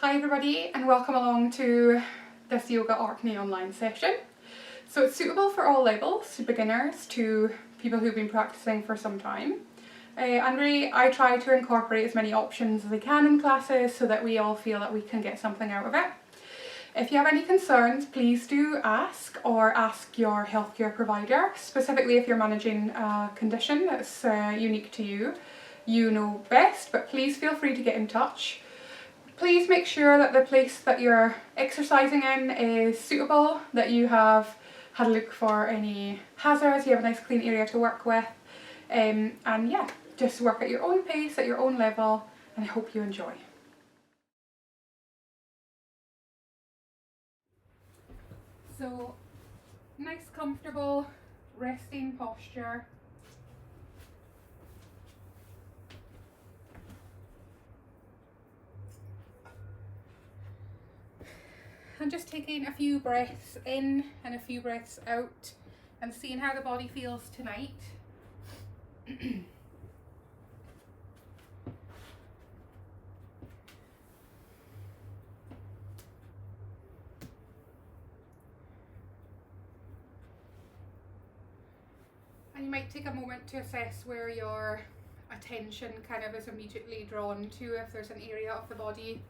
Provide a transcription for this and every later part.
Hi everybody and welcome along to this Yoga Orkney online session. So it's suitable for all levels, to beginners, to people who've been practicing for some time. And really I try to incorporate as many options as I can in classes so that we all feel that we can get something out of it. If you have any concerns, please do ask or ask your healthcare provider, specifically if you're managing a condition that's unique to you. You know best, but please feel free to get in touch. Please make sure that the place that you're exercising in is suitable, that you have had a look for any hazards, you have a nice clean area to work with, and yeah, just work at your own pace, at your own level, and I hope you enjoy. So, nice comfortable resting posture. And just taking a few breaths in and a few breaths out and seeing how the body feels tonight. And you might take a moment to assess where your attention kind of is immediately drawn to, if there's an area of the body.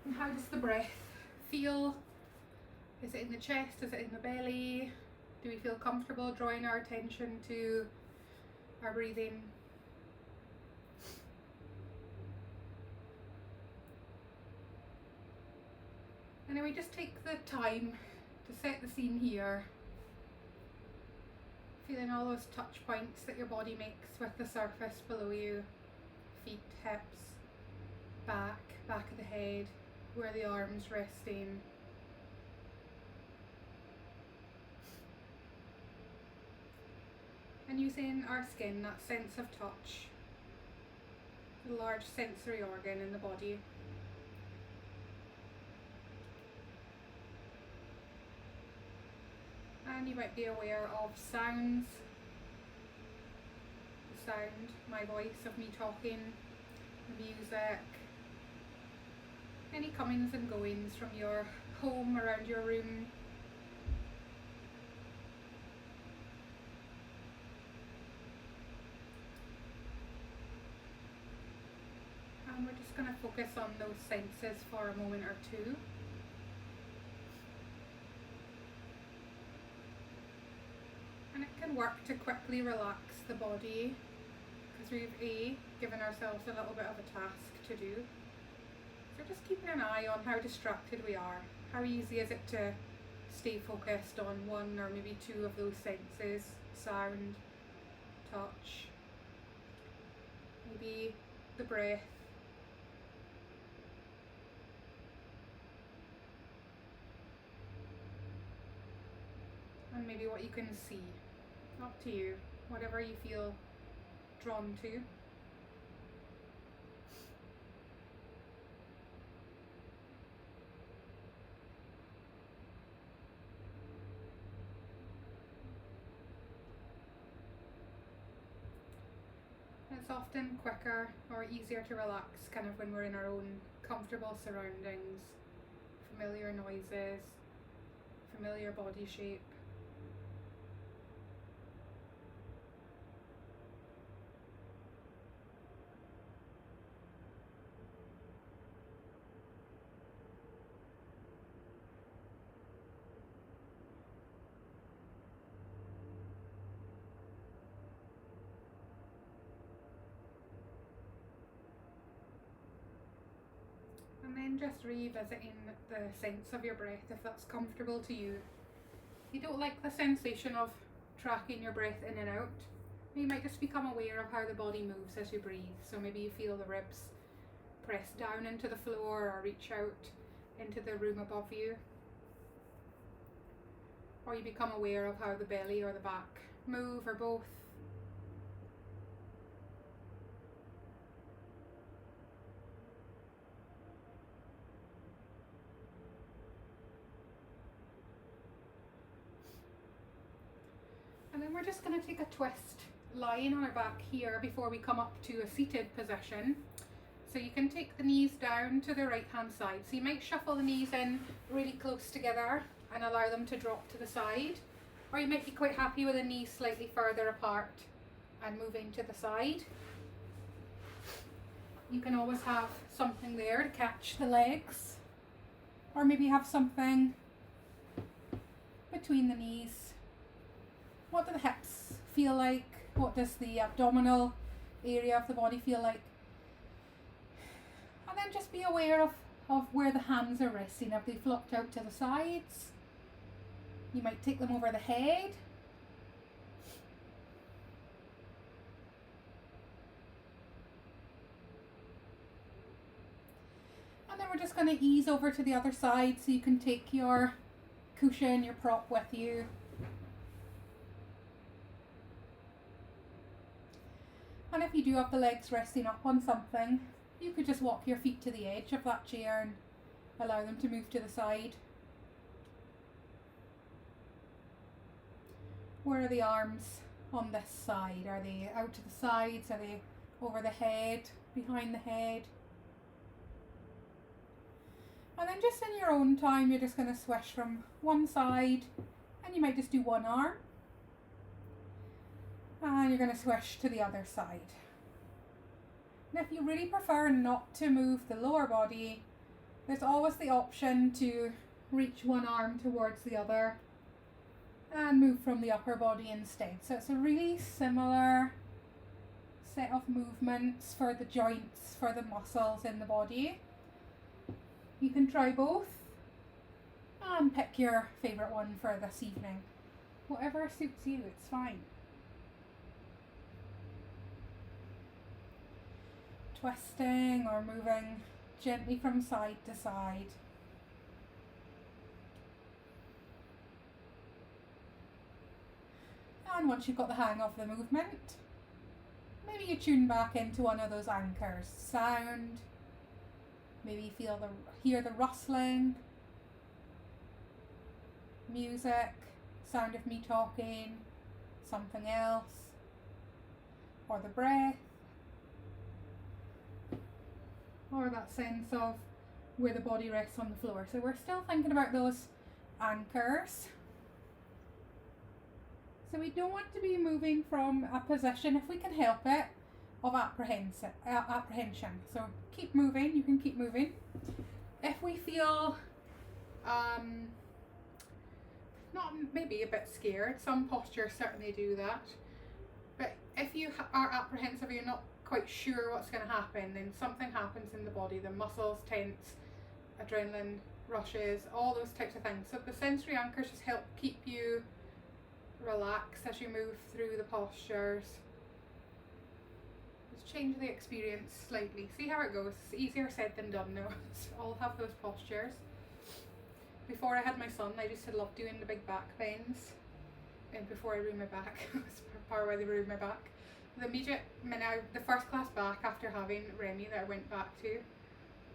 And how does the breath feel? Is it in the chest? Is it in the belly? Do we feel comfortable drawing our attention to our breathing? And then we just take the time to set the scene here, feeling all those touch points that your body makes with the surface below you, feet, hips, back of the head, where the arms resting. And using our skin, that sense of touch, the large sensory organ in the body. And you might be aware of sounds, the sound, my voice, of me talking, the music, any comings and goings from your home, around your room. And we're just going to focus on those senses for a moment or two. And it can work to quickly relax the body, because we've given ourselves a little bit of a task to do. So just keeping an eye on how distracted we are. How easy is it to stay focused on one or maybe two of those senses? Sound, touch, maybe the breath. And maybe what you can see. Up to you, whatever you feel drawn to. It's often quicker or easier to relax kind of when we're in our own comfortable surroundings, familiar noises, familiar body shape. And then just revisiting the sense of your breath, if that's comfortable to you. If you don't like the sensation of tracking your breath in and out, you might just become aware of how the body moves as you breathe. So maybe you feel the ribs press down into the floor or reach out into the room above you. Or you become aware of how the belly or the back move, or both. And then we're just going to take a twist lying on our back here before we come up to a seated position. So you can take the knees down to the right hand side. So you might shuffle the knees in really close together and allow them to drop to the side. Or you might be quite happy with the knees slightly further apart and moving to the side. You can always have something there to catch the legs. Or maybe have something between the knees. What do the hips feel like? What does the abdominal area of the body feel like? And then just be aware of where the hands are resting. Have they flopped out to the sides? You might take them over the head. And then we're just going to ease over to the other side so you can take your cushion, your prop with you. And if you do have the legs resting up on something, you could just walk your feet to the edge of that chair and allow them to move to the side. Where are the arms on this side? Are they out to the sides? Are they over the head, behind the head? And then just in your own time, you're just going to swish from one side, and you might just do one arm. And you're going to swish to the other side. And if you really prefer not to move the lower body, there's always the option to reach one arm towards the other and move from the upper body instead. So it's a really similar set of movements for the joints, for the muscles in the body. You can try both and pick your favourite one for this evening. Whatever suits you, it's fine. Twisting or moving gently from side to side. And once you've got the hang of the movement, maybe you tune back into one of those anchors. Sound, maybe hear the rustling, music, sound of me talking, something else, or the breath. Or that sense of where the body rests on the floor. So we're still thinking about those anchors. So we don't want to be moving from a position, if we can help it, of apprehension. So keep moving, you can keep moving. If we feel not maybe a bit scared, some postures certainly do that. But if you are apprehensive, you're not quite sure what's going to happen, then something happens in the body, the muscles tense, adrenaline rushes, all those types of things. So the sensory anchors just help keep you relaxed as you move through the postures. Just change the experience slightly, see how it goes. It's easier said than done though. I'll have those postures. Before I had my son, I used to love doing the big back bends, and before I ruined my back, it was part why they ruined my back. The first class back after having Remy that I went back to,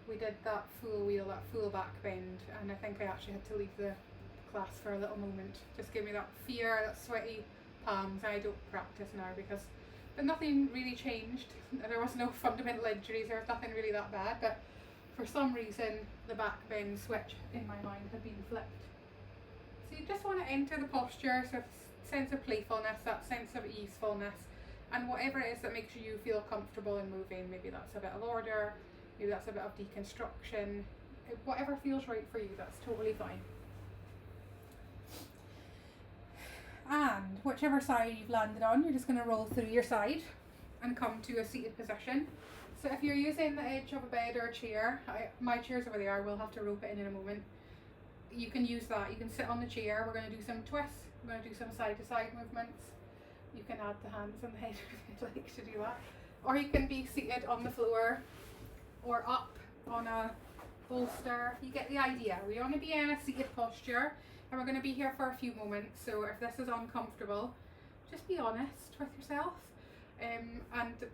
we did that full wheel, that full back bend, and I think I actually had to leave the class for a little moment. Just gave me that fear, that sweaty palms, and I don't practice now but nothing really changed. There was no fundamental injuries, there was nothing really that bad, but for some reason the back bend switch in my mind had been flipped. So you just want to enter the posture, so a sense of playfulness, that sense of easefulness, and whatever it is that makes you feel comfortable in moving. Maybe that's a bit of order, maybe that's a bit of deconstruction, whatever feels right for you, that's totally fine. And whichever side you've landed on, you're just going to roll through your side and come to a seated position. So if you're using the edge of a bed or a chair, my chair's over there, we'll have to rope it in a moment. You can use that, you can sit on the chair. We're going to do some twists, we're going to do some side to side movements. You can add the hands on the head if you'd like to do that. Or you can be seated on the floor or up on a bolster. You get the idea. We want to be in a seated posture, and we're going to be here for a few moments. So if this is uncomfortable, just be honest with yourself. And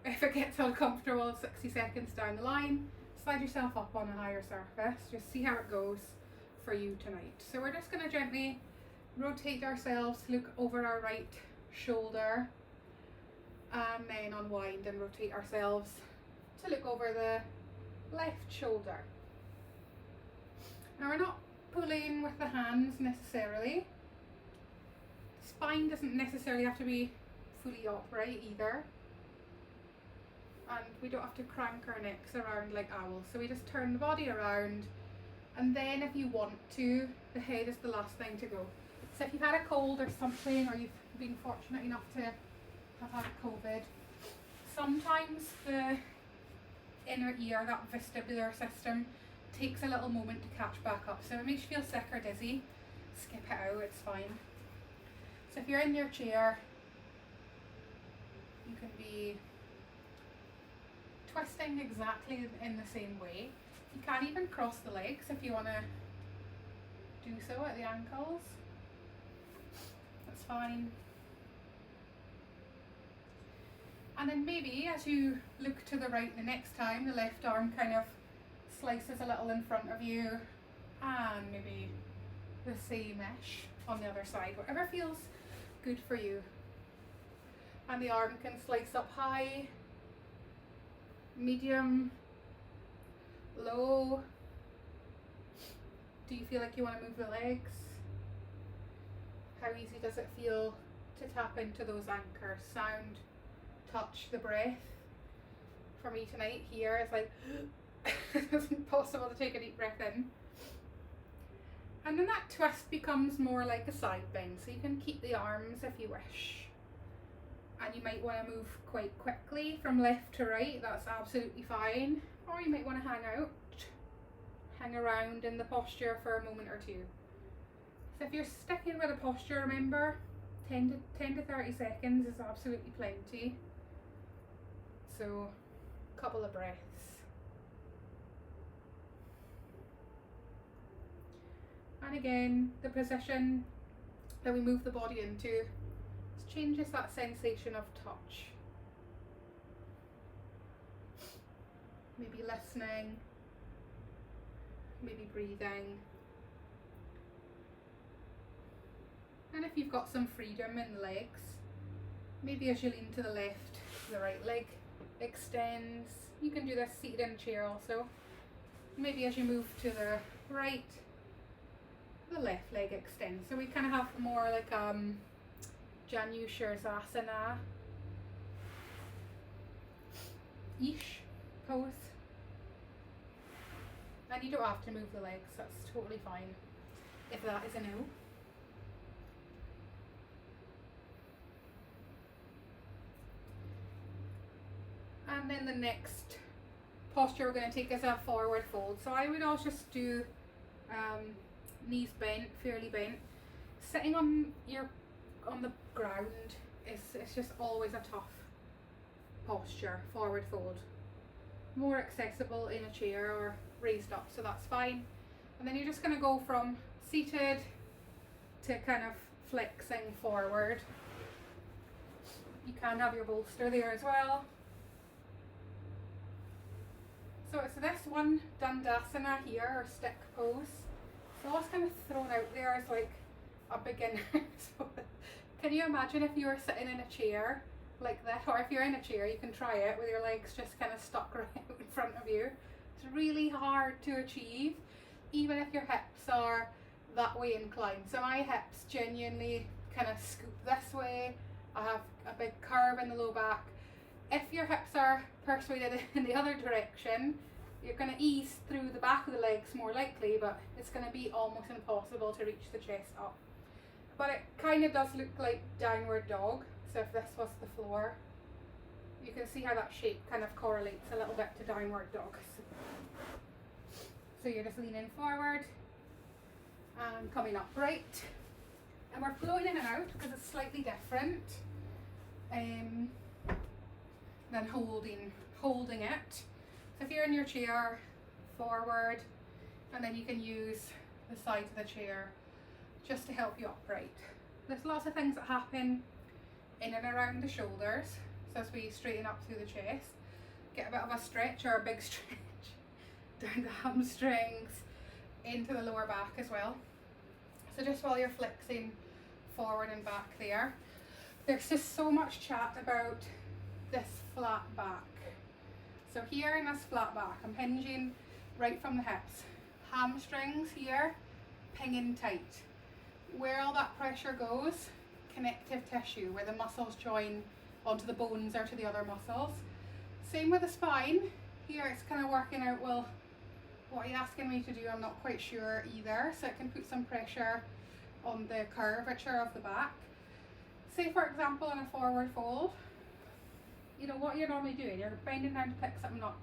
if it gets uncomfortable 60 seconds down the line, slide yourself up on a higher surface. Just see how it goes for you tonight. So we're just going to gently rotate ourselves, look over our right shoulder, and then unwind and rotate ourselves to look over the left shoulder. Now we're not pulling with the hands necessarily. The spine doesn't necessarily have to be fully upright either. And we don't have to crank our necks around like owls. So we just turn the body around, and then if you want to, the head is the last thing to go. So if you've had a cold or something, or you've been fortunate enough to have had COVID, sometimes the inner ear, that vestibular system, takes a little moment to catch back up. So if it makes you feel sick or dizzy, skip it out, it's fine. So if you're in your chair, you can be twisting exactly in the same way. You can even cross the legs if you want to do so at the ankles. That's fine. And then maybe as you look to the right the next time, the left arm kind of slices a little in front of you, and maybe the same-ish on the other side, whatever feels good for you. And the arm can slice up high, medium, low. Do you feel like you want to move the legs? How easy does it feel to tap into those anchors? Sound, touch, the breath. For me tonight here, it's like it's impossible to take a deep breath in. And then that twist becomes more like a side bend, so you can keep the arms if you wish. And you might want to move quite quickly from left to right, that's absolutely fine. Or you might want to hang around in the posture for a moment or two. So if you're sticking with a posture, remember, 10 to 30 seconds is absolutely plenty. So, a couple of breaths. And again, the position that we move the body into changes that sensation of touch. Maybe listening, maybe breathing. And if you've got some freedom in the legs, maybe as you lean to the left, the right leg extends. You can do this seated in a chair also. Maybe as you move to the right, the left leg extends. So we kind of have more like Janu Shirsasana ish pose. And you don't have to move the legs, that's totally fine if that is a no. And then the next posture we're going to take is a forward fold. So I would always just do knees bent, fairly bent. Sitting on the ground it's just always a tough posture. Forward fold, more accessible in a chair or raised up, so that's fine. And then you're just going to go from seated to kind of flexing forward. You can have your bolster there as well. So it's this one Dandasana here, or stick pose. So all it's kind of thrown out there as like a beginner. So can you imagine if you were sitting in a chair like this, or if you're in a chair, you can try it with your legs just kind of stuck right out in front of you. It's really hard to achieve, even if your hips are that way inclined. So my hips genuinely kind of scoop this way. I have a big curve in the low back. If your hips are persuaded in the other direction, you're going to ease through the back of the legs more likely, but it's going to be almost impossible to reach the chest up. But it kind of does look like downward dog. So if this was the floor, you can see how that shape kind of correlates a little bit to downward dog. So you're just leaning forward and coming upright. And we're flowing in and out because it's slightly different than holding it. So if you're in your chair, forward, and then you can use the sides of the chair just to help you upright. There's lots of things that happen in and around the shoulders. So as we straighten up through the chest, get a bit of a stretch or a big stretch down the hamstrings, into the lower back as well. So just while you're flexing forward and back there. There's just so much chat about this flat back. So here in this flat back, I'm hinging right from the hips. Hamstrings here, pinging tight. Where all that pressure goes, connective tissue, where the muscles join onto the bones or to the other muscles. Same with the spine. Here it's kind of working out, well, what are you asking me to do? I'm not quite sure either. So it can put some pressure on the curvature of the back. Say for example in a forward fold, you know what you're normally doing, you're bending down to pick something up,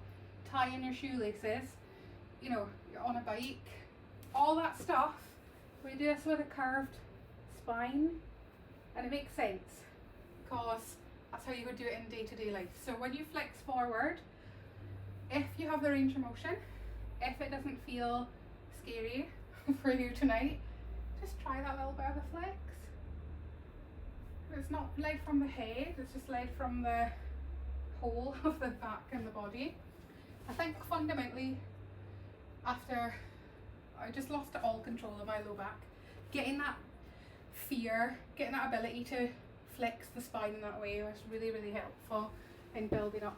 tying your shoelaces, you know, you're on a bike, all that stuff. We do this with a curved spine, and it makes sense because that's how you would do it in day-to-day life. So when you flex forward, if you have the range of motion, if it doesn't feel scary for you tonight, just try that little bit of a flex. It's not led from the head, it's just led from the whole of the back and the body. I think fundamentally, after I just lost all control of my low back, getting that fear, getting that ability to flex the spine in that way was really, really helpful in building up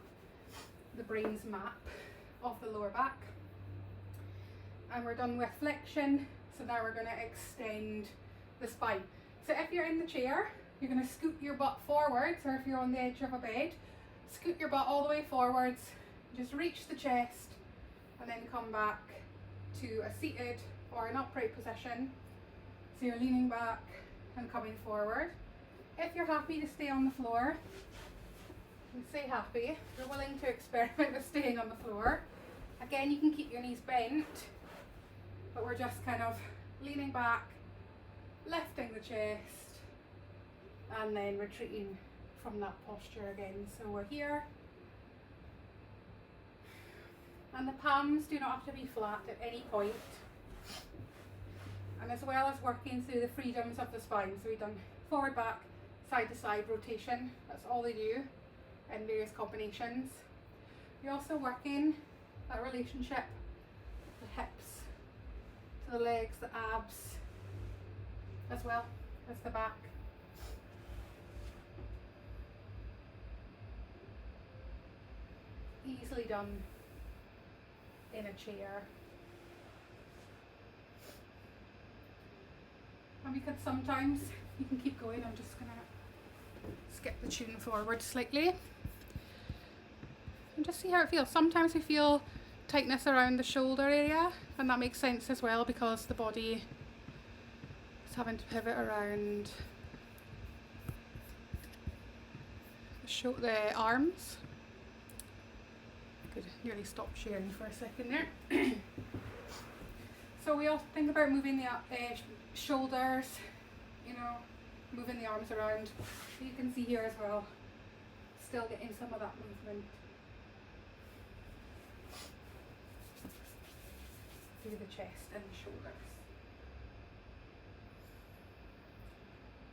the brain's map of the lower back. And we're done with flexion, so now we're going to extend the spine. So if you're in the chair, you're going to scoot your butt forwards, or if you're on the edge of a bed, scoot your butt all the way forwards, just reach the chest, and then come back to a seated or an upright position. So you're leaning back and coming forward. If you're happy to stay on the floor, and say happy, if you're willing to experiment with staying on the floor, again you can keep your knees bent, but we're just kind of leaning back, lifting the chest, and then retreating from that posture again. So we're here, and the palms do not have to be flat at any point. And as well as working through the freedoms of the spine, so we've done forward, back, side to side rotation, that's all they do in various combinations. You're also working that relationship, the hips to the legs, the abs, as well as the back. Easily done in a chair. And we could sometimes, you can keep going, I'm just gonna skip the tune forward slightly and just see how it feels. Sometimes we feel tightness around the shoulder area, and that makes sense as well because the body is having to pivot around the arms. Good, nearly stopped sharing for a second there. So we also think about moving the shoulders, you know, moving the arms around. You can see here as well, still getting some of that movement through the chest and the shoulders.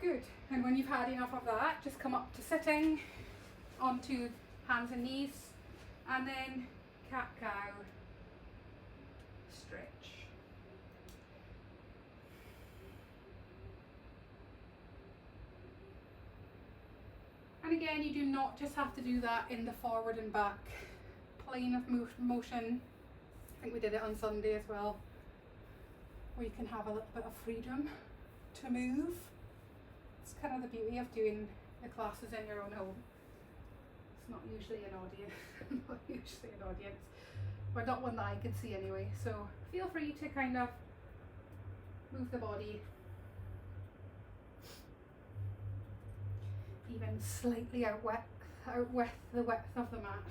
Good, and when you've had enough of that, just come up to sitting, onto hands and knees, and then cat-cow, stretch. And again, you do not just have to do that in the forward and back plane of motion. I think we did it on Sunday as well, where you can have a little bit of freedom to move. It's kind of the beauty of doing the classes in your own home. It's not usually an audience, or not one that I could see anyway. So feel free to kind of move the body even slightly out with the width of the mat.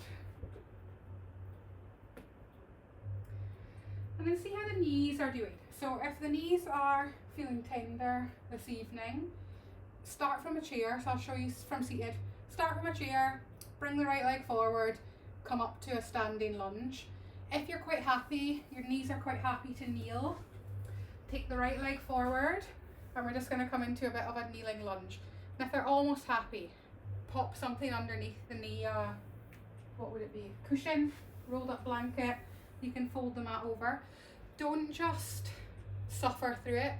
And then see how the knees are doing. So if the knees are feeling tender this evening, start from a chair. So I'll show you from seated. Start from a chair, bring the right leg forward, come up to a standing lunge. If you're quite happy, your knees are quite happy to kneel, take the right leg forward, and we're just going to come into a bit of a kneeling lunge. And if they're almost happy, pop something underneath the knee, what would it be? Cushion, rolled up blanket. You can fold the mat over. Don't just suffer through it.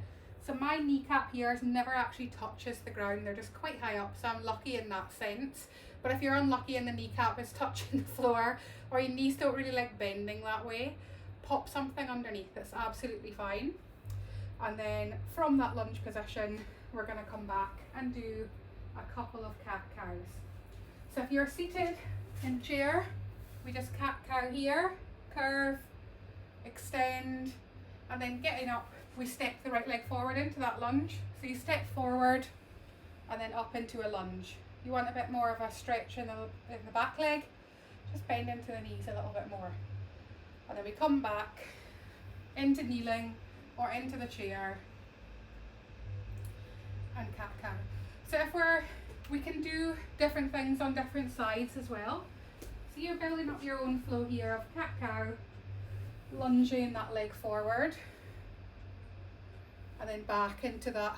So my kneecap here never actually touches the ground. They're just quite high up, so I'm lucky in that sense. But if you're unlucky and the kneecap is touching the floor, or your knees don't really like bending that way, pop something underneath. It's absolutely fine. And then from that lunge position, we're going to come back and do a couple of cat-cows. So if you're seated in chair, we just cat-cow here, curve, extend, and then getting up, we step the right leg forward into that lunge. So you step forward and then up into a lunge. You want a bit more of a stretch in the back leg, just bend into the knees a little bit more. And then we come back into kneeling or into the chair and cat-cow. So if we can do different things on different sides as well. So you're building up your own flow here of cat-cow, lunging that leg forward, and then back into that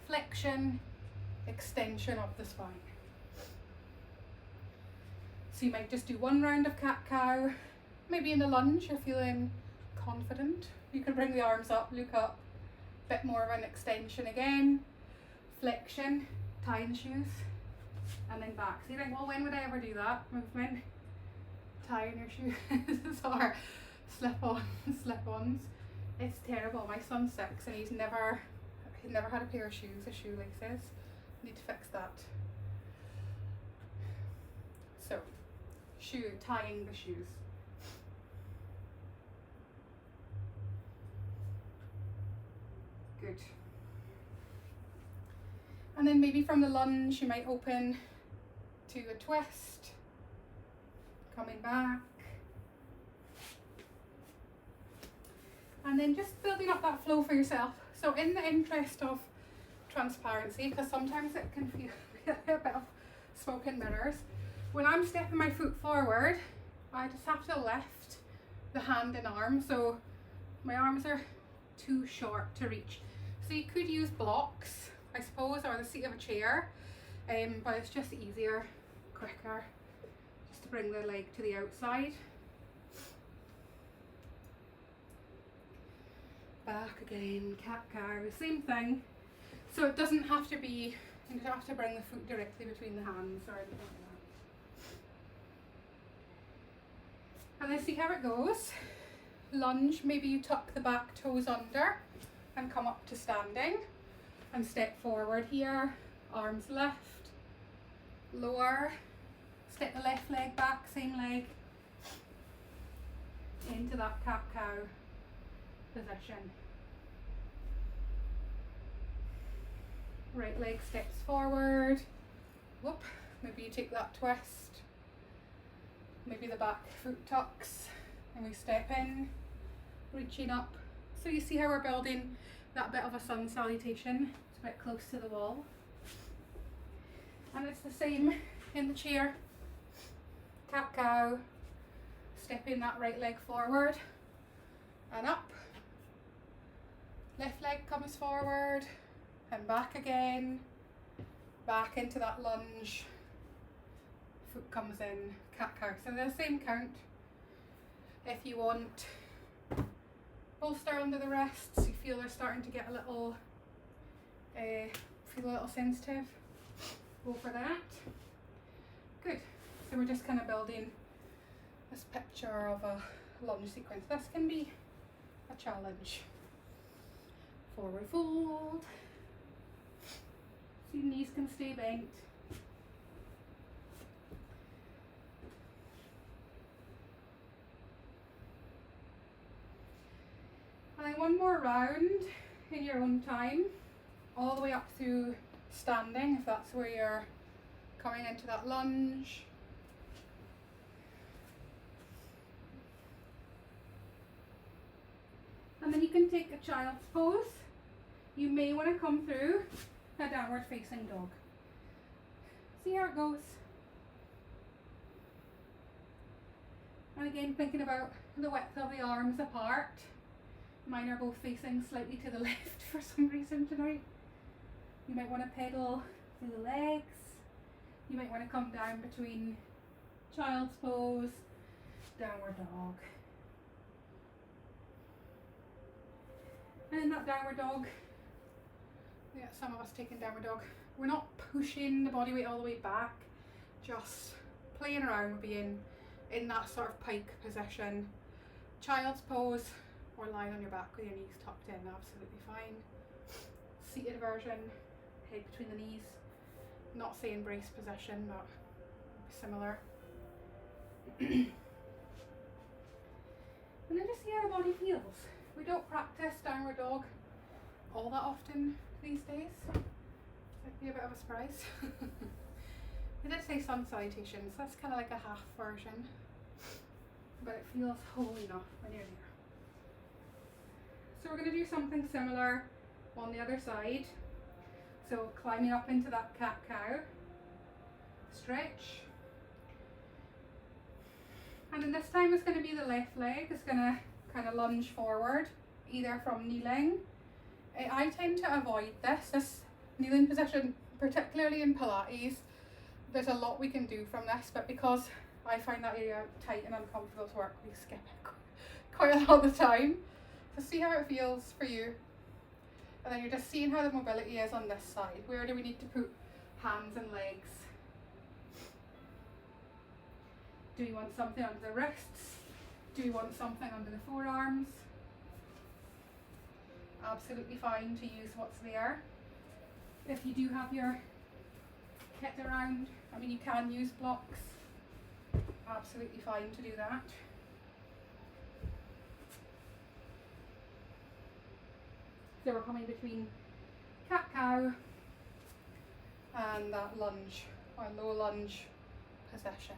flexion, extension of the spine. So you might just do one round of cat-cow. Maybe in the lunge you're feeling confident. You can bring the arms up, look up, bit more of an extension again, flexion, tying shoes, and then back. So you think, well, when would I ever do that movement? Tying your shoes or slip-ons. It's terrible. My son's 6 and he's never had a pair of shoes, shoelaces. Need to fix that. So, tying the shoes. Good. And then maybe from the lunge you might open to a twist, coming back. And then just building up that flow for yourself. So in the interest of transparency, because sometimes it can feel a bit of smoke and mirrors, when I'm stepping my foot forward, I just have to lift the hand and arm. So my arms are too short to reach. So you could use blocks, I suppose, or the seat of a chair, but it's just easier, quicker, just to bring the leg to the outside. Back again, cat-cow, same thing. So it doesn't have to be, you don't have to bring the foot directly between the hands or anything like that. And then see how it goes. Lunge, maybe you tuck the back toes under and come up to standing and step forward here, arms left, lower, step the left leg back, same leg, into that cat-cow position. Right leg steps forward, whoop, maybe you take that twist, maybe the back foot tucks and we step in, reaching up. So you see how we're building that bit of a sun salutation. It's a bit close to the wall. And it's the same in the chair. Cat-cow, stepping that right leg forward and up. Left leg comes forward and back again. Back into that lunge. Foot comes in, cat-cow. So the same count. If you want bolster under the wrists, you feel they're starting to get a little sensitive, go for that. Good. So we're just kind of building this picture of a lunge sequence. This can be a challenge. Forward fold. So your knees can stay bent. And then one more round in your own time, all the way up through standing, if that's where you're coming into that lunge. And then you can take a child's pose. You may want to come through a downward facing dog. See how it goes. And again, thinking about the width of the arms apart. Mine are both facing slightly to the left for some reason tonight. You might want to pedal through the legs. You might want to come down between child's pose, downward dog. And in that downward dog, Yeah, some of us taking downward dog. We're not pushing the body weight all the way back, just playing around with being in that sort of pike position. Child's pose, or lying on your back with your knees tucked in, absolutely fine. Seated version, head between the knees. Not saying brace position, but similar. And then just see how the body feels. We don't practice downward dog all that often these days. It'd be a bit of a surprise. We did say Sun Salutations, so that's kind of like a half version, but it feels whole enough when you're there. So we're going to do something similar on the other side. So climbing up into that cat-cow, stretch, and then this time it's going to be the left leg is going to kind of lunge forward, either from kneeling. I tend to avoid this kneeling position, particularly in Pilates. There's a lot we can do from this, but because I find that area tight and uncomfortable to work, we skip it quite a lot of the time. So see how it feels for you. And then you're just seeing how the mobility is on this side. Where do we need to put hands and legs? Do you want something under the wrists? Do you want something under the forearms? Absolutely fine to use what's there. If you do have your kit around, I mean, you can use blocks. Absolutely fine to do that. So we're coming between cat-cow and that lunge or low lunge position.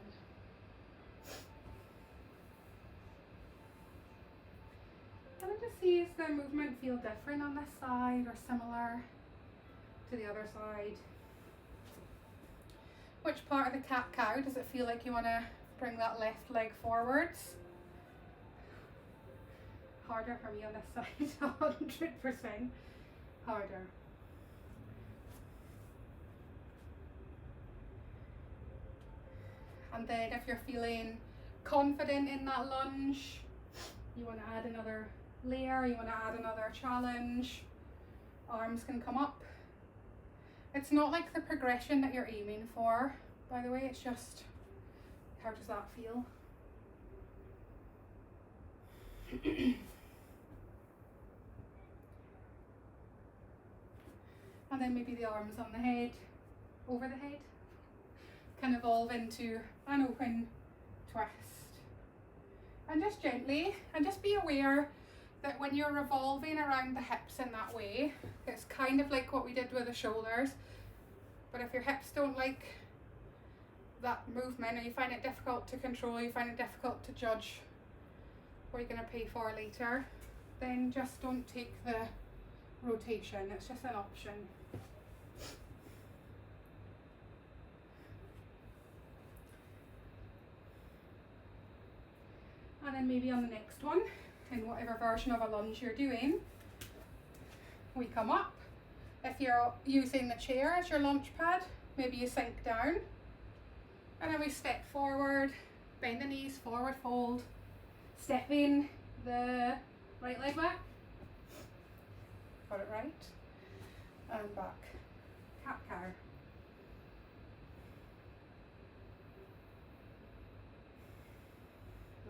And then just see, does the movement feel different on this side or similar to the other side? Which part of the cat-cow does it feel like you want to bring that left leg forwards? Harder for me on this side, 100% harder. And then if you're feeling confident in that lunge, you want to add another layer, you want to add another challenge, arms can come up. It's not like the progression that you're aiming for, by the way, it's just, how does that feel? And then maybe the arms on the head, over the head, can evolve into an open twist. And just gently, and just be aware that when you're revolving around the hips in that way, it's kind of like what we did with the shoulders, but if your hips don't like that movement, or you find it difficult to control, you find it difficult to judge what you're going to pay for later, then just don't take the rotation, it's just an option. And then maybe on the next one, in whatever version of a lunge you're doing, we come up. If you're using the chair as your launch pad, maybe you sink down, and then we step forward, bend the knees, forward fold, stepping the right leg back, got it right, and back, cat-cow.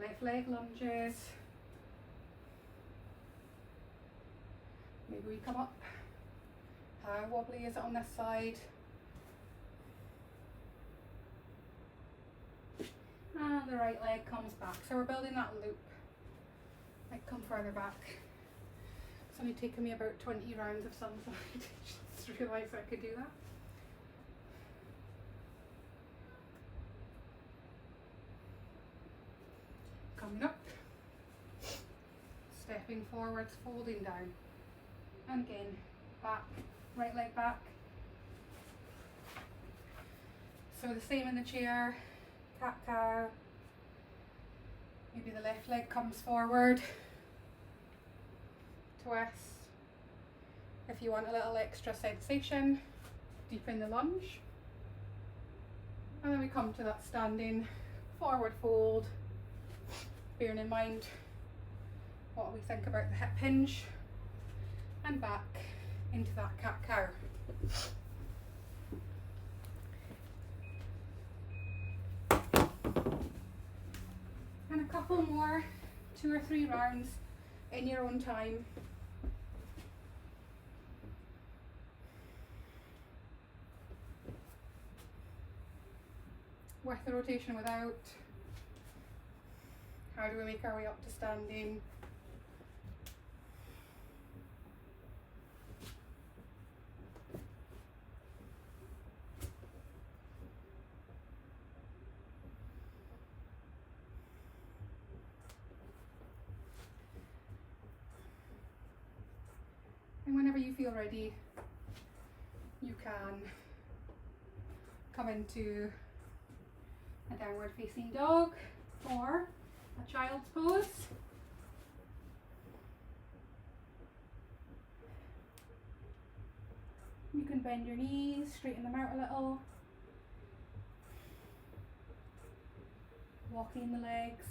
Left leg lunges. Maybe we come up. How wobbly is it on this side? And the right leg comes back. So we're building that loop. Might come further back. It's only taken me about 20 rounds of Sun Salutations to realise I could do that. Coming up, stepping forwards, folding down, and again, back, right leg back. So the same in the chair, cat-cow, maybe the left leg comes forward, twist. If you want a little extra sensation, deepen the lunge. And then we come to that standing forward fold, bearing in mind what we think about the hip hinge, and back into that cat-cow. And a couple more, 2 or 3 rounds in your own time. With the rotation without. How do we make our way up to standing? And whenever you feel ready, you can come into a downward facing dog or a child's pose. You can bend your knees, straighten them out a little, walking the legs,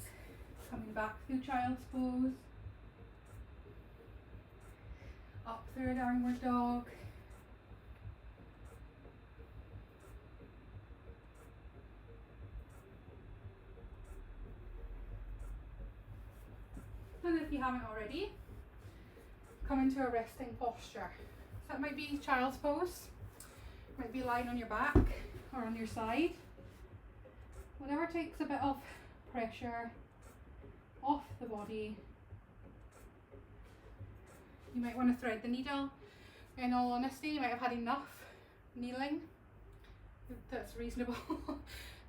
coming back through child's pose, up through a downward dog, and if you haven't already, come into a resting posture. So that might be child's pose, might be lying on your back or on your side, whatever takes a bit of pressure off the body. You might want to thread the needle. In all honesty, you might have had enough kneeling. That's reasonable.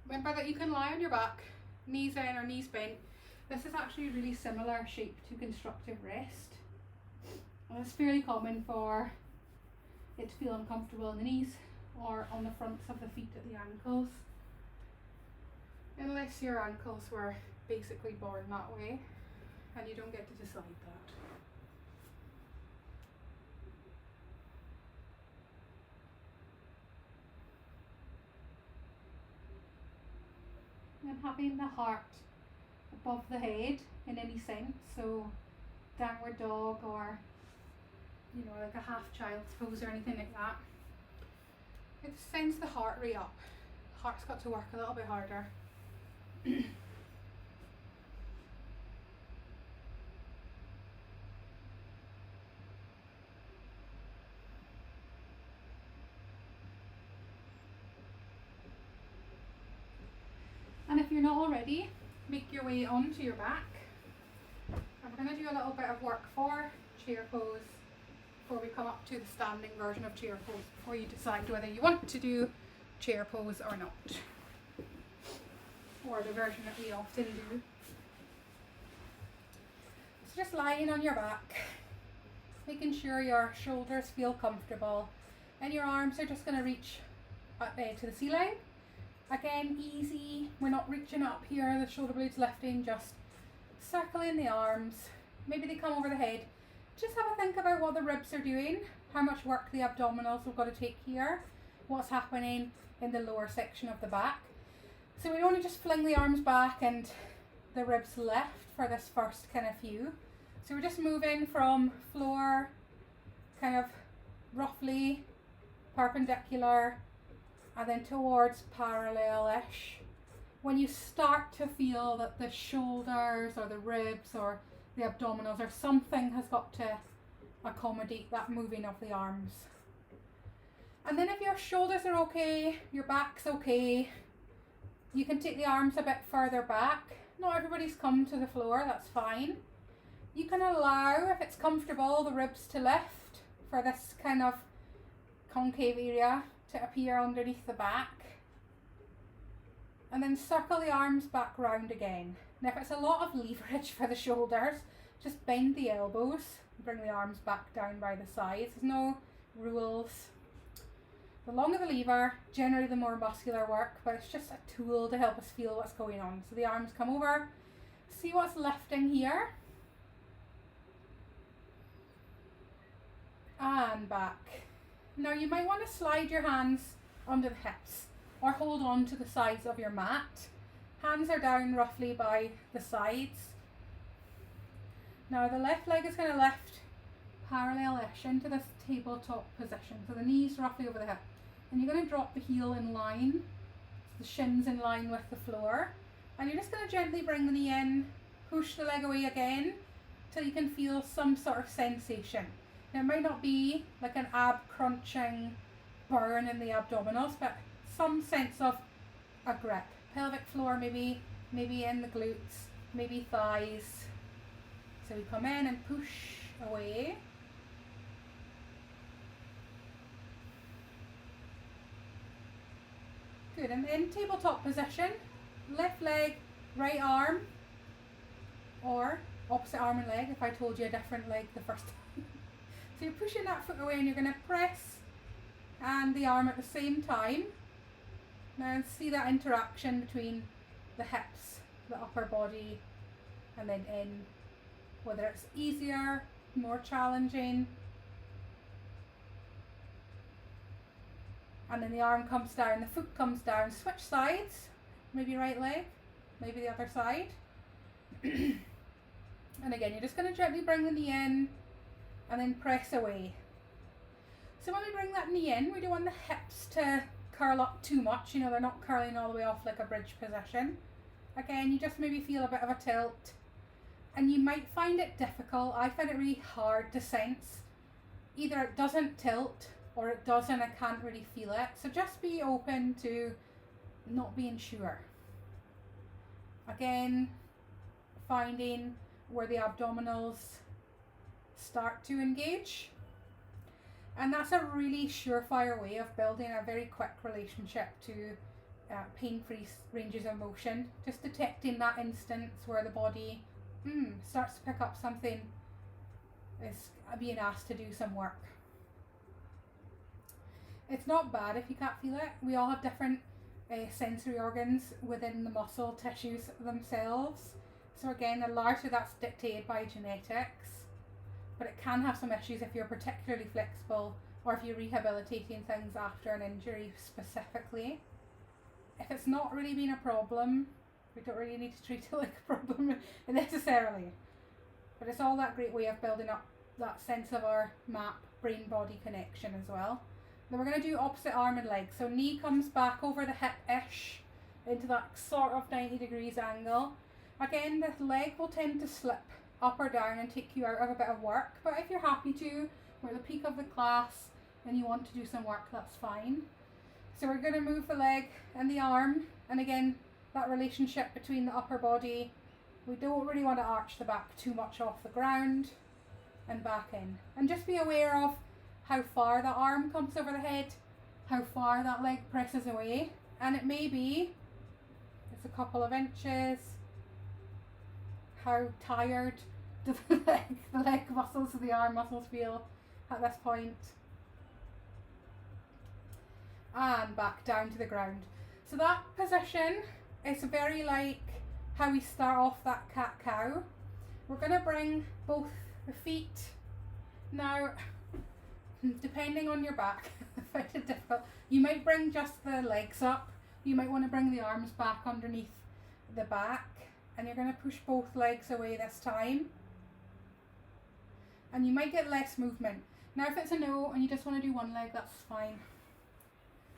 Remember that you can lie on your back, knees in or knees bent. This is actually a really similar shape to constructive rest. And it's fairly common for it to feel uncomfortable in the knees or on the fronts of the feet at the ankles. Unless your ankles were basically born that way and you don't get to decide that. And having the heart above the head in any sense, so downward dog or like a half child's pose or anything like that. It sends the heart rate up. Heart's got to work a little bit harder. And if you're not already, make your way onto your back. And we're going to do a little bit of work for chair pose before we come up to the standing version of chair pose, before you decide whether you want to do chair pose or not, or the version that we often do. So just lying on your back, making sure your shoulders feel comfortable, and your arms are just going to reach up there to the ceiling. Again, easy, we're not reaching up here, the shoulder blades lifting, just circling the arms. Maybe they come over the head. Just have a think about what the ribs are doing, how much work the abdominals have got to take here, what's happening in the lower section of the back. So we don't want to just fling the arms back and the ribs left for this first kind of few. So we're just moving from floor, kind of roughly perpendicular, and then towards parallel-ish. When you start to feel that the shoulders or the ribs or the abdominals or something has got to accommodate that moving of the arms. And then if your shoulders are okay, your back's okay, you can take the arms a bit further back. Not everybody's come to the floor, that's fine. You can allow, if it's comfortable, the ribs to lift for this kind of concave area to appear underneath the back. And then circle the arms back round again. Now if it's a lot of leverage for the shoulders, just bend the elbows, bring the arms back down by the sides. There's no rules. The longer the lever, generally the more muscular work, but it's just a tool to help us feel what's going on. So the arms come over, see what's lifting here, and back. Now you might want to slide your hands under the hips or hold on to the sides of your mat. Hands are down roughly by the sides. Now the left leg is going to lift parallel-ish into this tabletop position. So the knees roughly over the hip. And you're going to drop the heel in line, so the shins in line with the floor. And you're just going to gently bring the knee in, push the leg away again, till you can feel some sort of sensation. Now it might not be like an ab crunching burn in the abdominals, but some sense of a grip. Pelvic floor maybe in the glutes, maybe thighs. So we come in and push away. Good, and in tabletop position, left leg, right arm, or opposite arm and leg if I told you a different leg the first time. So you're pushing that foot away and you're going to press and the arm at the same time. Now see that interaction between the hips, the upper body, and then in, whether it's easier, more challenging. And then the arm comes down, the foot comes down, switch sides, maybe right leg, maybe the other side. And again, you're just going to gently bring the knee in and then press away. So when we bring that knee in, we don't want the hips to curl up too much, you know, they're not curling all the way off like a bridge position. Again, you just maybe feel a bit of a tilt, and you might find it difficult. I find it really hard to sense. Either it doesn't tilt or it does and I can't really feel it. So just be open to not being sure. Again, finding where the abdominals start to engage. And that's a really surefire way of building a very quick relationship to pain-free ranges of motion. Just detecting that instance where the body starts to pick up something, is being asked to do some work. It's not bad if you can't feel it. We all have different sensory organs within the muscle tissues themselves. So again, largely that's dictated by genetics, but it can have some issues if you're particularly flexible or if you're rehabilitating things after an injury specifically. If it's not really been a problem, we don't really need to treat it like a problem necessarily. But it's all that great way of building up that sense of our map, brain-body connection as well. Then we're going to do opposite arm and leg. So knee comes back over the hip-ish into that sort of 90 degrees angle. Again, the leg will tend to slip up or down and take you out of a bit of work. But if you're happy to, we're at the peak of the class and you want to do some work, that's fine. So we're going to move the leg and the arm. And again, that relationship between the upper body. We don't really want to arch the back too much off the ground, and back in. And just be aware of how far the arm comes over the head, how far that leg presses away. And it may be, it's a couple of inches. How tired do the leg muscles or the arm muscles feel at this point? And back down to the ground. So that position is very like how we start off that cat-cow. We're going to bring both the feet. Now, depending on your back, I find it difficult. You might bring just the legs up. You might want to bring the arms back underneath the back. And you're going to push both legs away this time. And you might get less movement. Now if it's a no and you just want to do one leg, that's fine.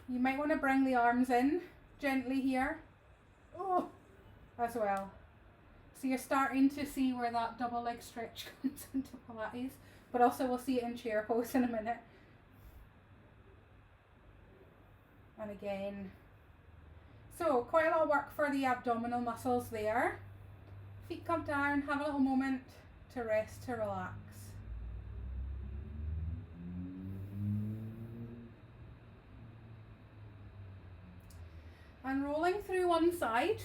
You might want to bring the arms in gently here. Oh, as well. So you're starting to see where that double leg stretch comes into Pilates. But also we'll see it in chair pose in a minute. And again. So quite a lot of work for the abdominal muscles there. Feet come down, have a little moment to rest, to relax. And rolling through one side,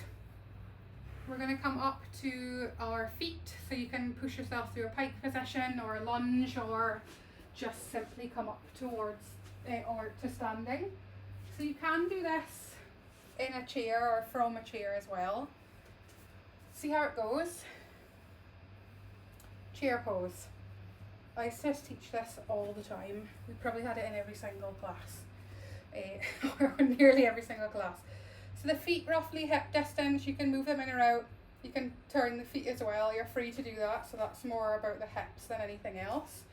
we're going to come up to our feet, so you can push yourself through a pike position or a lunge, or just simply come up towards or to standing. So you can do this in a chair or from a chair as well. See how it goes. Chair pose. I used to teach this all the time. We probably had it in every single class, or nearly every single class. So the feet roughly hip distance, you can move them in or out. You can turn the feet as well, you're free to do that. So that's more about the hips than anything else.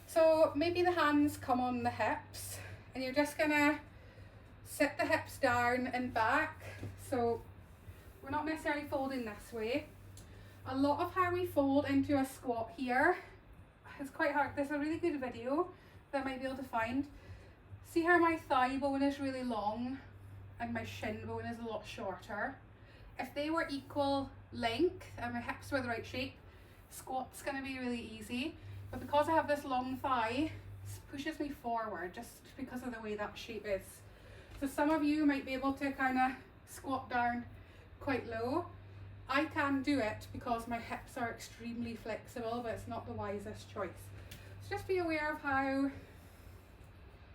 So maybe the hands come on the hips and you're just gonna sit the hips down and back. So we're not necessarily folding this way. A lot of how we fold into a squat here is quite hard. There's a really good video that I might be able to find. See how my thigh bone is really long and my shin bone is a lot shorter? If they were equal length and my hips were the right shape, squat's going to be really easy. But because I have this long thigh, it pushes me forward just because of the way that shape is. So some of you might be able to kind of squat down quite low. I can do it because my hips are extremely flexible, but it's not the wisest choice. So just be aware of how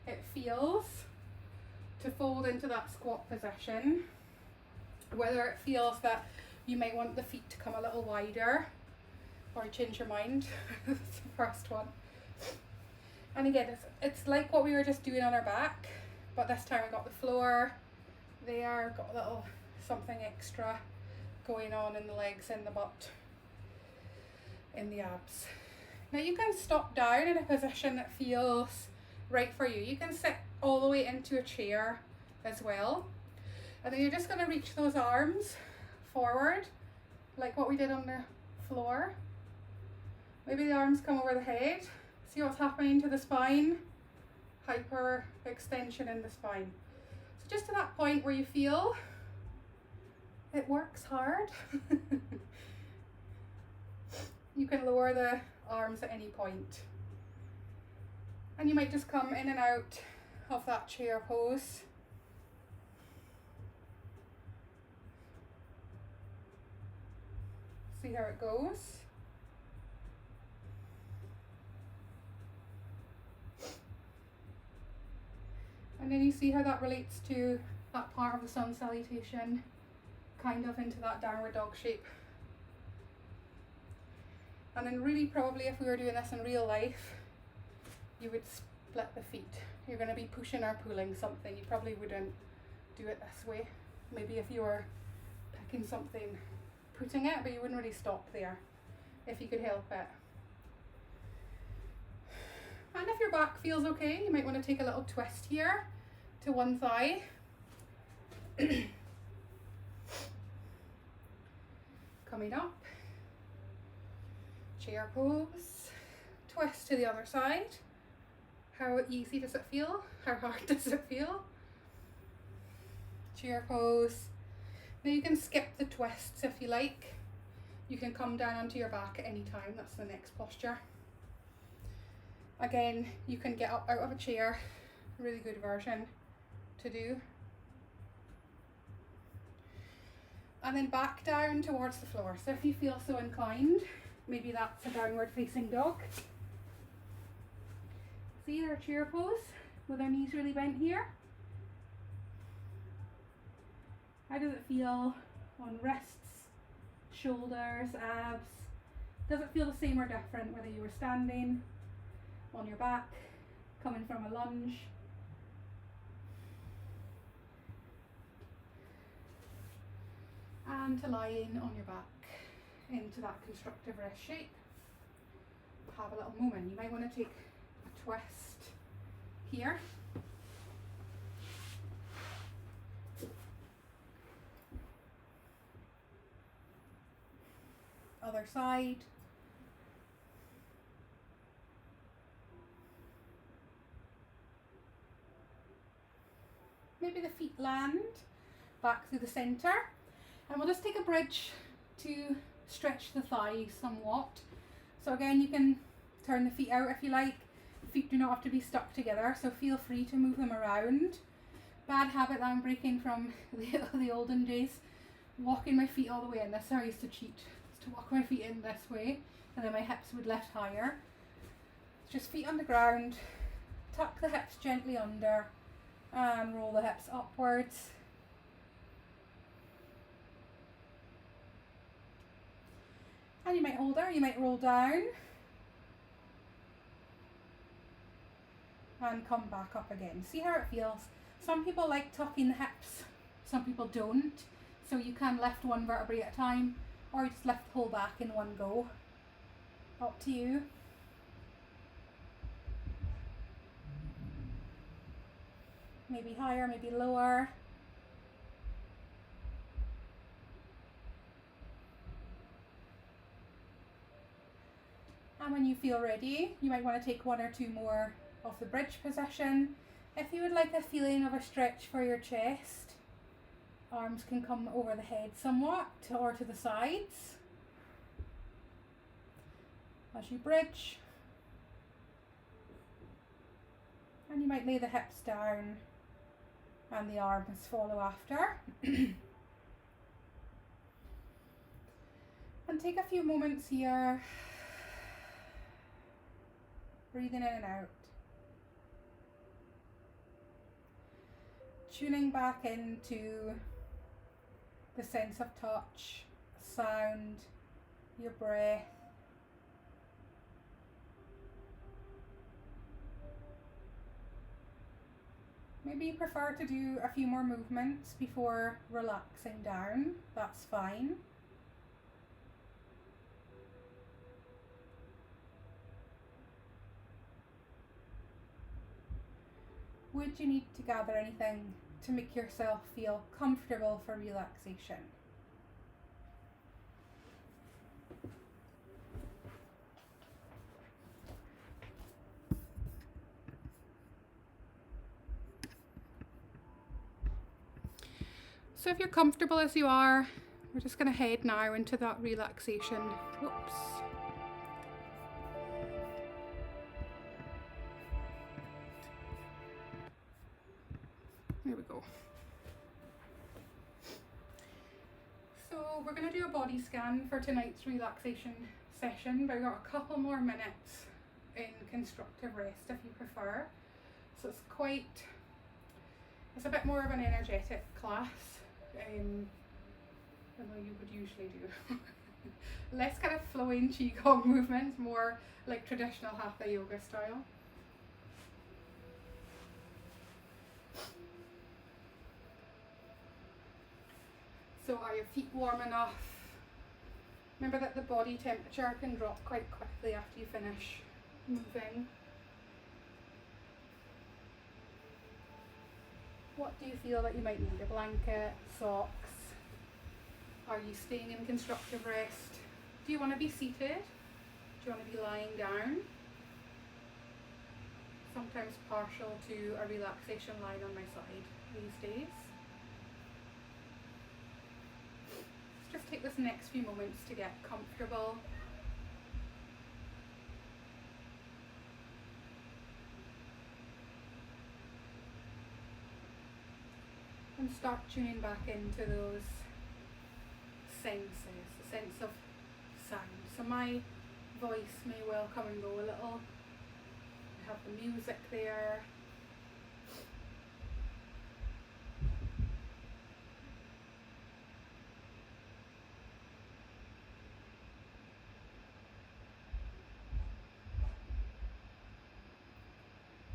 it feels to fold into that squat position. Whether it feels that you might want the feet to come a little wider, or change your mind. That's the first one. And again, it's like what we were just doing on our back, but this time I got the floor there, got a little something extra going on in the legs, in the butt, in the abs. Now you can stop down in a position that feels right for you. You can sit all the way into a chair as well. And then you're just going to reach those arms forward, like what we did on the floor. Maybe the arms come over the head. See what's happening to the spine? Hyper extension in the spine. So just to that point where you feel it works hard. You can lower the arms at any point. And you might just come in and out of that chair pose. See how it goes. And then you see how that relates to that part of the sun salutation, kind of into that downward dog shape. And then really probably if we were doing this in real life, you would split the feet. You're going to be pushing or pulling something. You probably wouldn't do it this way. Maybe if you were picking something, putting it, but you wouldn't really stop there if you could help it. And if your back feels okay, you might want to take a little twist here to one thigh. Coming up, chair pose, twist to the other side. How easy does it feel? How hard does it feel? Chair pose. Now you can skip the twists if you like. You can come down onto your back at any time. That's the next posture. Again, you can get up out of a chair. Really good version to do. And then back down towards the floor. So if you feel so inclined, maybe that's a downward facing dog. See their chair pose with their knees really bent here. How does it feel on wrists, shoulders, abs? Does it feel the same or different whether you were standing, on your back, coming from a lunge? And to lying on your back into that constructive rest shape. Have a little moment. You might want to take a twist here. Other side. Maybe the feet land back through the centre. And we'll just take a bridge to stretch the thighs somewhat. So again, you can turn the feet out if you like. The feet do not have to be stuck together, so feel free to move them around. Bad habit that I'm breaking from the olden days. Walking my feet all the way in. This is how I used to cheat. To walk my feet in this way, and then my hips would lift higher. Just feet on the ground. Tuck the hips gently under and roll the hips upwards. And you might hold there, you might roll down and come back up again. See how it feels. Some people like tucking the hips, some people don't. So you can lift one vertebrae at a time, or you just lift the whole back in one go. Up to you. maybe higher, maybe lower. And when you feel ready, you might want to take 1 or 2 more of the bridge position. If you would like a feeling of a stretch for your chest, arms can come over the head somewhat or to the sides as you bridge. And you might lay the hips down and the arms follow after. And take a few moments here, breathing in and out. Tuning back into the sense of touch, sound, your breath. Maybe you prefer to do a few more movements before relaxing down. That's fine. Would you need to gather anything to make yourself feel comfortable for relaxation? So if you're comfortable as you are, we're just going to head now into that relaxation. Whoops. There we go. So we're going to do a body scan for tonight's relaxation session, but we've got a couple more minutes in constructive rest if you prefer. So it's a bit more of an energetic class than you would usually do. Less kind of flowing qigong movements, more like traditional Hatha Yoga style. So are your feet warm enough? Remember that the body temperature can drop quite quickly after you finish moving. What do you feel that you might need? A blanket, socks? Are you staying in constructive rest? Do you want to be seated? Do you want to be lying down? Sometimes partial to a relaxation lying on my side these days. Let's just take this next few moments to get comfortable. And start tuning back into those senses, a sense of sound. So my voice may well come and go a little. I have the music there.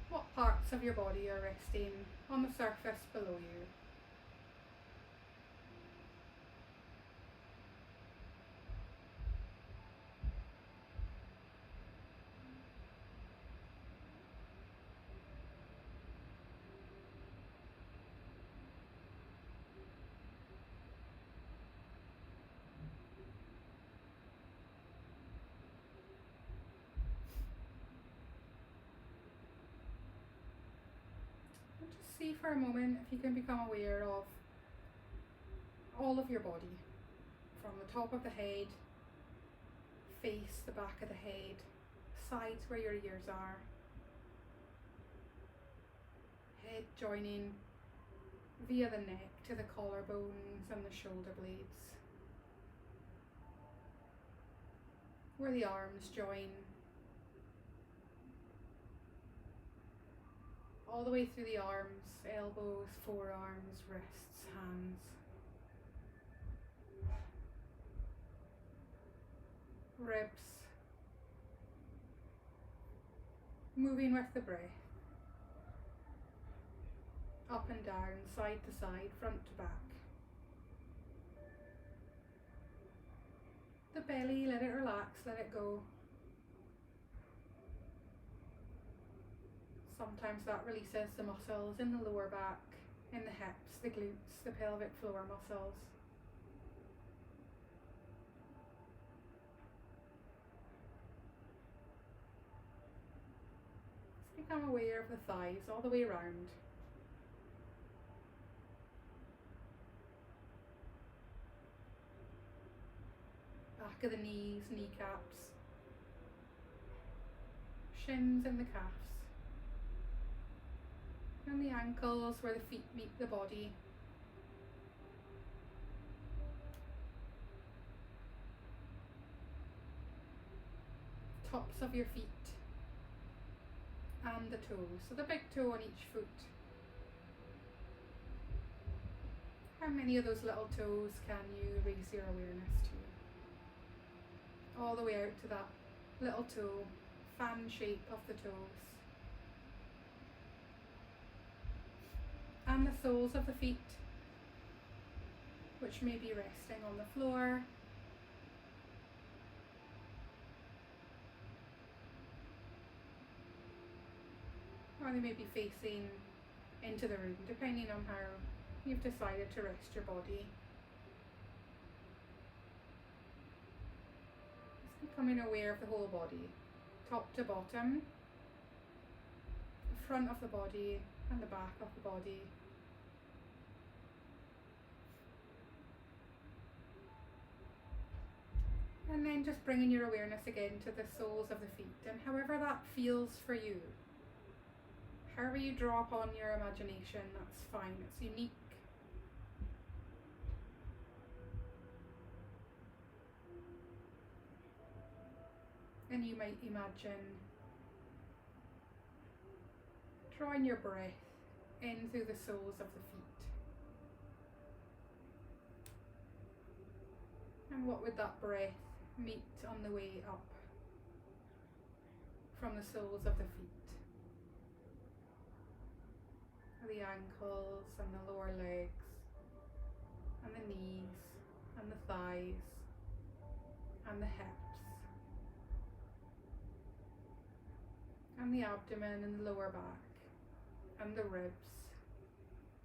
What parts of your body are resting on the surface below you? Just see for a moment if you can become aware of all of your body, from the top of the head, face, the back of the head, sides where your ears are, head joining via the neck to the collarbones and the shoulder blades, where the arms join, all the way through the arms, elbows, forearms, wrists, hands. Ribs. Moving with the breath. Up and down, side to side, front to back. The belly, let it relax, let it go. sometimes that releases the muscles in the lower back, in the hips, the glutes, the pelvic floor muscles. Just become aware of the thighs all the way around. Back of the knees, kneecaps, shins and the calves, and the ankles where the feet meet the body. Tops of your feet and the toes, so the big toe on each foot. How many of those little toes can you raise your awareness to? All the way out to that little toe, fan shape of the toes. And the soles of the feet, which may be resting on the floor. Or they may be facing into the room, depending on how you've decided to rest your body. Becoming aware of the whole body, top to bottom, the front of the body and the back of the body. And then just bringing your awareness again to the soles of the feet, and however that feels for you. However you draw upon your imagination, that's fine, it's unique. And you might imagine drawing your breath in through the soles of the feet. And what would that breath meet on the way up from the soles of the feet? The ankles and the lower legs and the knees and the thighs and the hips and the abdomen and the lower back and the ribs,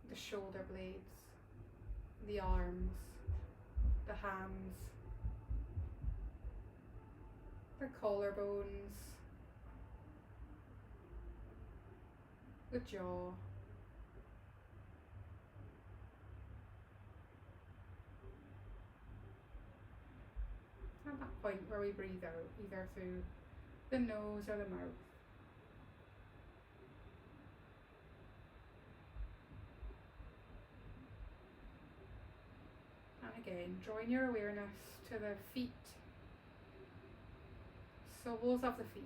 the shoulder blades, the arms, the hands, the collarbones, the jaw, at that point where we breathe out, either through the nose or the mouth. And again, drawing your awareness to the feet, soles of the feet.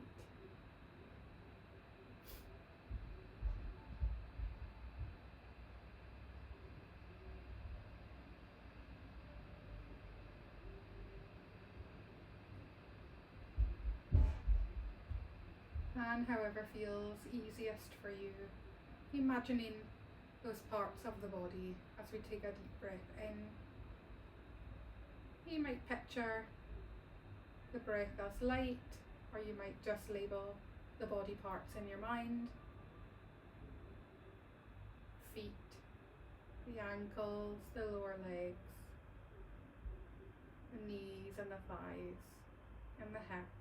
And however feels easiest for you, imagining those parts of the body as we take a deep breath in. You might picture the breath as light, or you might just label the body parts in your mind. Feet, the ankles, the lower legs, the knees and the thighs, and the hips,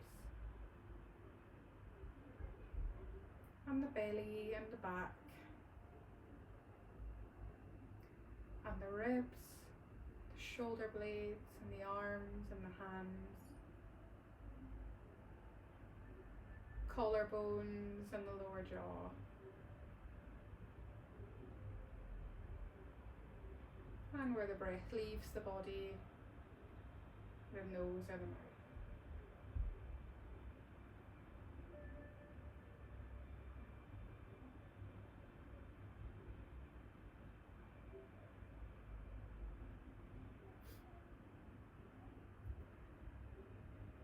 and the belly and the back, and the ribs, the shoulder blades and the arms and the hands, collarbones and the lower jaw, and where the breath leaves the body, the nose or the mouth.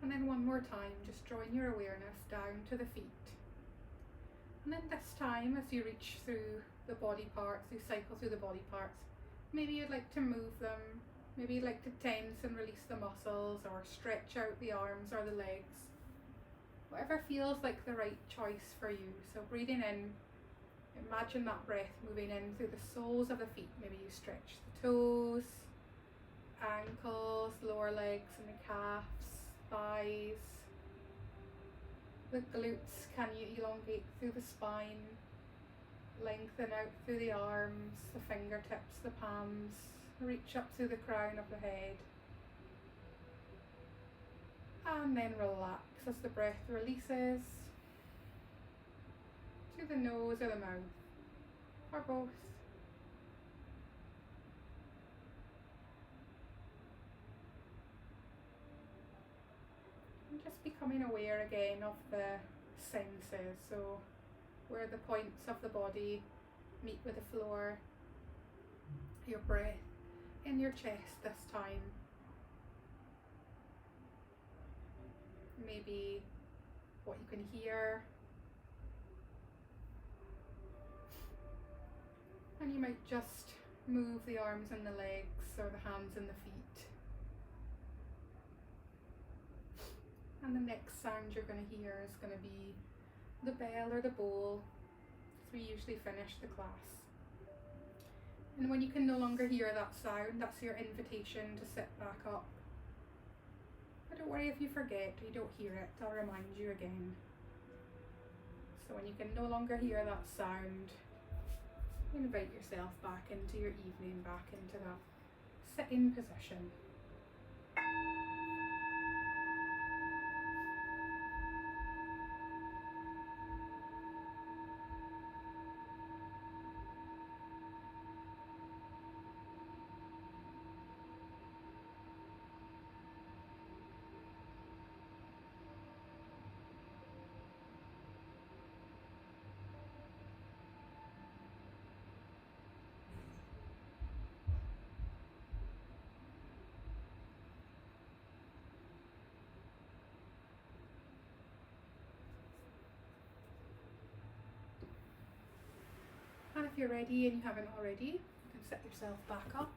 And then one more time, just drawing your awareness down to the feet. And then this time, as you reach through the body parts, you cycle through the body parts, maybe you'd like to move them, maybe you'd like to tense and release the muscles, or stretch out the arms or the legs. Whatever feels like the right choice for you. So breathing in Imagine that breath moving in through the soles of the feet. Maybe you stretch the toes, ankles, lower legs and the calves, thighs. The glutes, can you elongate through the spine, lengthen out through the arms, the fingertips, the palms, reach up through the crown of the head. And then relax as the breath releases to the nose or the mouth, or both. And just becoming aware again of the senses, so where the points of the body meet with the floor, your breath in your chest this time. Maybe what you can hear. And you might just move the arms and the legs or the hands and the feet. And the next sound you're going to hear is going to be the bell or the bowl, as we usually finish the class. And when you can no longer hear that sound, that's your invitation to sit back up. But don't worry if you forget or you don't hear it, I'll remind you again. So when you can no longer hear that sound, invite yourself back into your evening, back into that sitting position. And if you're ready and you haven't already, you can sit yourself back up.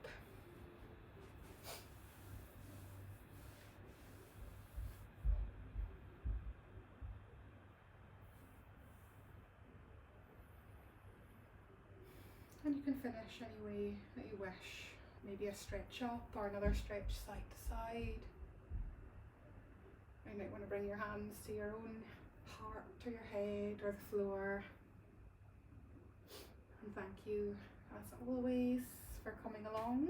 And you can finish any way that you wish. Maybe a stretch up or another stretch side to side. You might want to bring your hands to your own heart or your head or the floor. And thank you, as always, for coming along.